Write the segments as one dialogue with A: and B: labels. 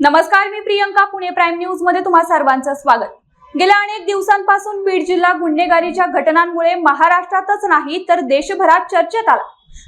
A: नमस्कार, मी Priyanka. Pune prime news मध्ये तुम्हा सर्वांचं स्वागत. गेल्या अनेक दिवसांपासून बीड जिल्हा गुन्हेगारीच्या घटनांमुळे महाराष्ट्रातच नाही तर देशभरात चर्चेत आला.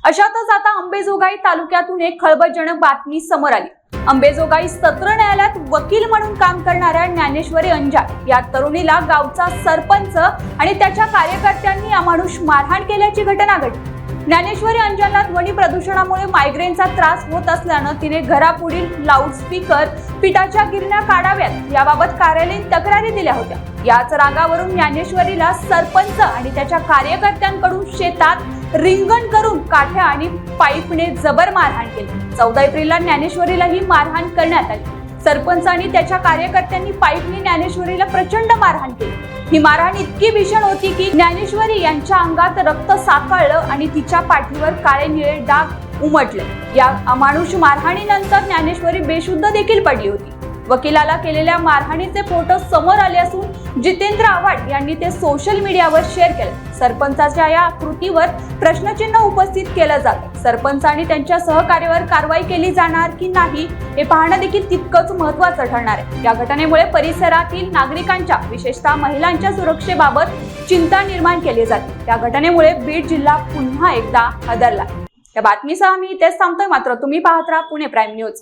A: अशातच आता अंबेजोगाई तालुक्यातून एक खळबळजनक बातमी समोर आली. अंबेजोगाई सत्र न्यायालयात वकील म्हणून काम करणाऱ्या ज्ञानेश्वरी अंजाळ या तरुणीला गावचा सरपंच आणि त्याच्या कार्यकर्त्यांनी अमानुष मारहाण केल्याची घटना घडली. ज्ञानेश्वरी अंजाळला ध्वनी प्रदूषणामुळे मायग्रेनचा त्रास होत असल्यानं तिने घरापुढील लाऊडस्पीकर पिठाच्या गिरण्या काढाव्यात याबाबत कार्यालयीन तक्रारी दिल्या होत्या. याच रागावरून ज्ञानेश्वरीला सरपंच आणि त्याच्या कार्यकर्त्यांकडून शेतात रिंगण करून काठ्या आणि पाईपने जबर मारहाण केली. 14 एप्रिलला ज्ञानेश्वरीला ही मारहाण करण्यात आली. सरपंच आणि त्याच्या कार्यकर्त्यांनी पाईपने ज्ञानेश्वरीला प्रचंड मारहाण केली. ही मारहाण इतकी भीषण होती की ज्ञानेश्वरी यांच्या अंगात रक्त साकळलं आणि तिच्या पाठीवर काळे निळे डाग उमटले. या अमानुष मारहाणीनंतर ज्ञानेश्वरी बेशुद्ध देखील पडली होती. वकिलाला केलेल्या मारहाणीचे फोटो समोर आले असून जितेंद्र आव्हाड यांनी ते सोशल मीडियावर शेअर केले. सरपंचाच्या या कृतीवर प्रश्नचिन्ह उपस्थित केलं जातं. सरपंच आणि त्यांच्या सहकार्यावर कारवाई केली जाणार की नाही हे पाहणं देखील तितकंच महत्त्वाचं ठरणार आहे. या घटनेमुळे परिसरातील नागरिकांच्या, विशेषतः महिलांच्या सुरक्षेबाबत चिंता निर्माण केली जाते. या घटनेमुळे बीड जिल्हा पुन्हा एकदा हादरला. या बातमीसह मी इथेच थांबतोय. मात्र तुम्ही पाहत राहा पुणे प्राईम न्यूज.